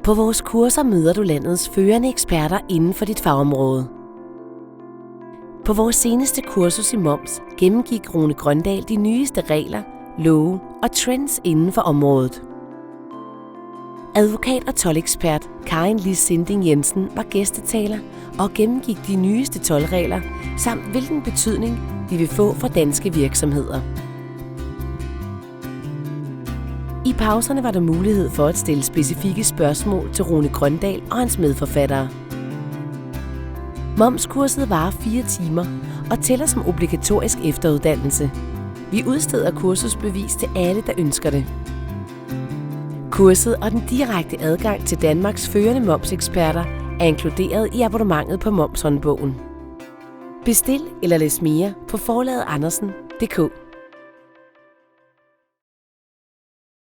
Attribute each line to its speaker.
Speaker 1: På vores kurser møder du landets førende eksperter inden for dit fagområde. På vores seneste kursus i moms gennemgik Rune Grøndahl de nyeste regler, love og trends inden for området. Advokat og toldekspert Karin Lis Sinding Jensen var gæstetaler og gennemgik de nyeste toldregler samt hvilken betydning de vil få for danske virksomheder. I pauserne var der mulighed for at stille specifikke spørgsmål til Rune Grøndahl og hans medforfattere. Momskurset varer 4 timer og tæller som obligatorisk efteruddannelse. Vi udsteder kursusbevis til alle, der ønsker det. Kurset og den direkte adgang til Danmarks førende momseksperter er inkluderet i abonnementet på Momshåndbogen. Bestil eller læs mere på forlaget Andersen.dk.